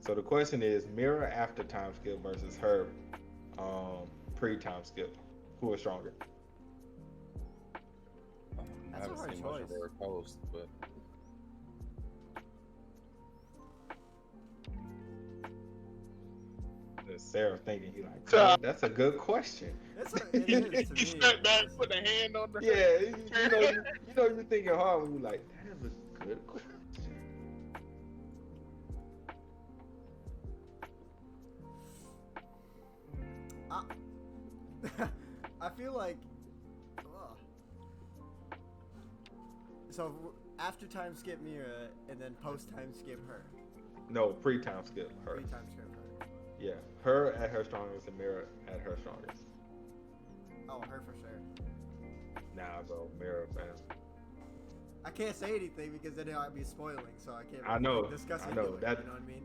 So the question is Mirror after time skip versus her pre-time skip. Who is stronger? I That's a haven't hard seen much of choice. her post, but Sarah thinking "Oh, that's a good question. It is to He me. stepped back, put a hand on the. Yeah, you're thinking hard when you're like, that is a good question. I feel like. So after time skip Mira and then post time skip her. No, pre-time skip her. Pre time skip her. Yeah, her at her strongest and Mirror at her strongest. Oh, her for sure. Nah, bro, Mirror, fam. I can't say anything because then I'd be spoiling, so I can't. I know, Discuss I it know, anyway, that- you know what I mean?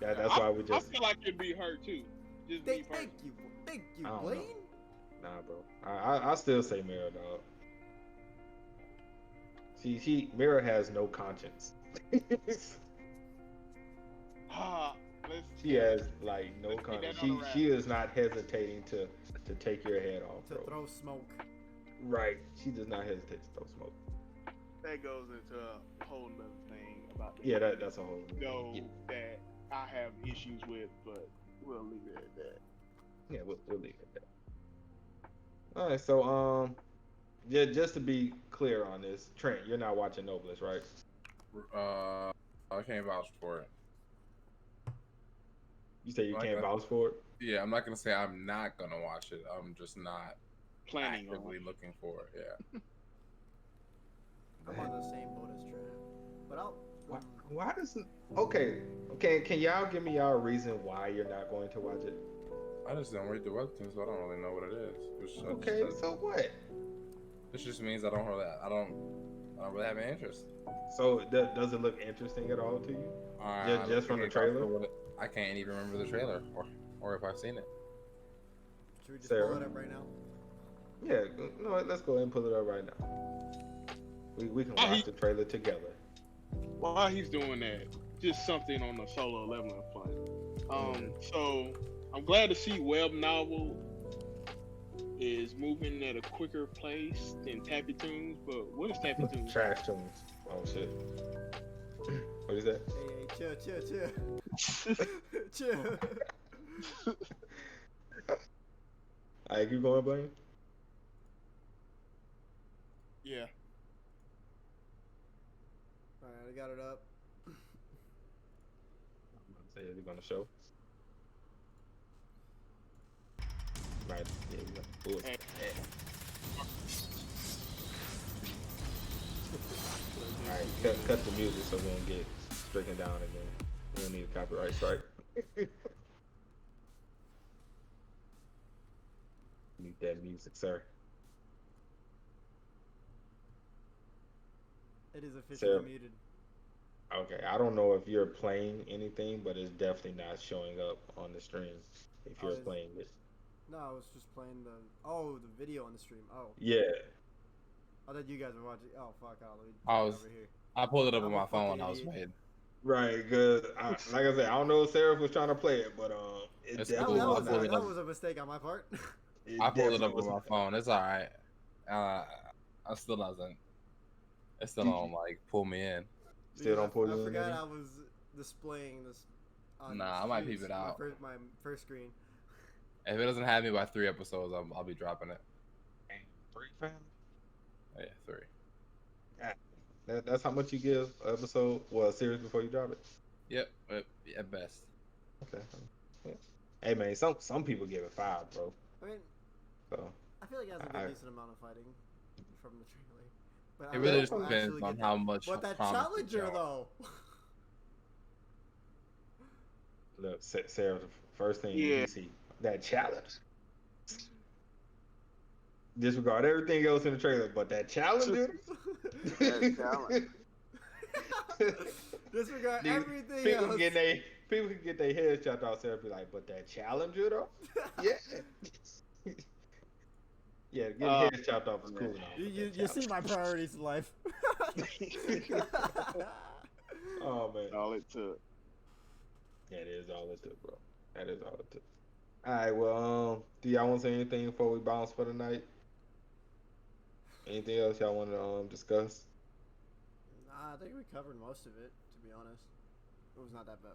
That's why we just. I feel like it'd be her too. Just me Thank personally. you, I don't Blaine. know. Nah, bro. I still say Mirror, dog. Mira has no conscience. Ah, She has like no let's get conscience. that on the She wrap. is not hesitating to take your head off, To bro. throw smoke. Right. She does not hesitate to throw smoke. That goes into a whole nother thing about the Yeah, that's a whole. go Yeah, that I have issues with, but we'll leave it at that. yeah, we'll leave it at that. All right, so yeah, just to be clear on this, Trent, you're not watching Noblest, right? I can't vouch for it. You say you Like can't that. vouch for it. Yeah, I'm not gonna say I'm not gonna watch it. I'm just not Planning on actively it. looking for it. Yeah. I'm on the same boat as Trent. But I'll. Why does it? Okay, can y'all give me y'all reason why you're not going to watch it? I just don't read the webtoon, so I don't really know what it is. Okay, so what? This just means I don't really have any interest. So does it look interesting at all to you? Just from the can't vouch trailer? for it. I can't even remember the trailer or if I've seen it. Should we just Sarah? pull it up right now? Yeah, you know what? Let's go ahead and pull it up right now. We can watch the trailer together. While he's doing that, just something on the solo leveling fun. So I'm glad to see web novel is moving at a quicker pace than Tappy Tunes, but what is Tappy Tunes? Trash tunes. Oh shit. What is that? Hey, chill. Chill. Alright, keep going, Blaine. Yeah. Alright, I got it up. Say, is it gonna show? Right. Yeah, we got Alright, cut the music so we don't get stricken down again. We don't need a copyright strike. Need that music, sir. It is officially Sarah. muted. Okay, I don't know if you're playing anything, but it's definitely not showing up on the stream if you're playing it. No, I was just playing the video on the stream. Oh. Yeah. I thought you guys were watching. Oh, fuck. Let me I was- over here. I pulled it up I'm on a my phone. fucking I was idiot. made. Right, because like I said, I don't know if Seraph was trying to play it, but it It's That, definitely cool. that, was, I pulled was it that up. was a mistake on my part. I pulled it definitely up on was my not. phone. It's all right. I still doesn't. It still Did don't like pull me in. Still don't pull you I in forgot there? I was displaying this. On Nah, I might streams, peep it out. My first screen. If it doesn't have me by 3 episodes, I'll be dropping it. 3, fam? Yeah, 3. That's how much you give an episode, a series before you drop it? Yep, at best. Okay. Yeah. Hey man, some people give it 5, bro. I mean, So I feel like it has a I- good decent amount of fighting from the trailer. But It I really don't just actually depends on get how that. much. But that promise they challenger show. though. look, Sarah, the first thing Yeah. you see, that challenge. Disregard everything else in the trailer, but that challenge, dude. That challenge. Disregard Dude, everything people else. can get their heads chopped off. Sarah be like, but that challenger though, yeah, yeah, getting heads chopped off is cool enough. You see my priorities in life. Oh man, All it took. that is all it took, bro. That is all it took. All right, well, do y'all want to say anything before we bounce for the night? Anything else y'all want to discuss? Nah, I think we covered most of it. To be honest, it was not that bad.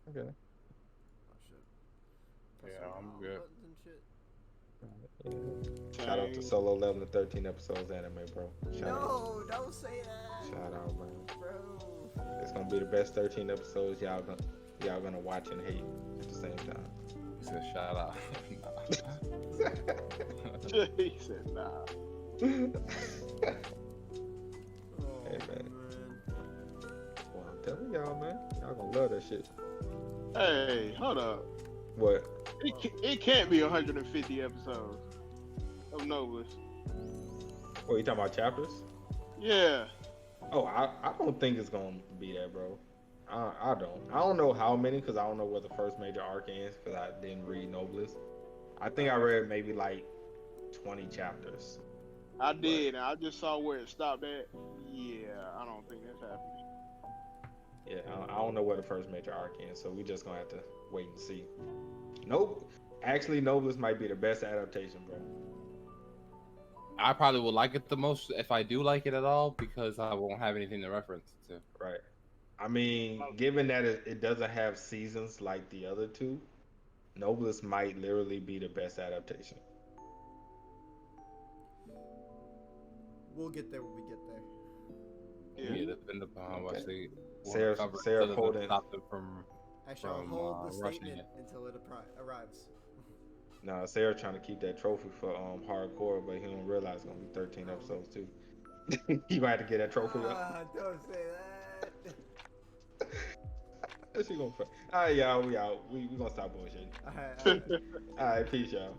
Okay. Oh shit. Yeah, Press I'm all good. buttons and shit. Shout out to Solo 11 to 13 episodes anime, bro. Shout out. No, don't say that. Shout out, man. Bro. It's gonna be the best 13 episodes y'all gonna watch and hate at the same time. He said, "Shout out." He said, nah. Oh, Hey, man. Well, I'm telling y'all, man. Y'all gonna love that shit. Hey, hold up. What? It can't be 150 episodes of Novus. What, you talking about chapters? Yeah. Oh, I don't think it's gonna be that, bro. I don't know how many, because I don't know where the first major arc ends, because I didn't read Noblest. I think I read maybe like 20 chapters. I did, and I just saw where it stopped at. Yeah, I don't think that's happening. Yeah, I don't know where the first major arc is, so we just gonna have to wait and see. Nope. Actually, Novelist might be the best adaptation, bro. I probably will like it the most if I do like it at all because I won't have anything to reference it to. Right. I mean, given that it doesn't have seasons like the other two, Novelist might literally be the best adaptation. We'll get there when we get there. Yeah, depending upon how much they want to cover. Sarah So Holden. stop them from. Actually, I'll From, hold the rushing statement it. until it arrives. Nah, Sarah trying to keep that trophy for hardcore, but he don't realize it's gonna be 13 episodes too. You gonna have to get that trophy up. Don't say that. She gonna. All right, y'all. We out. We gonna stop bullshitting. All right. All right, peace, y'all.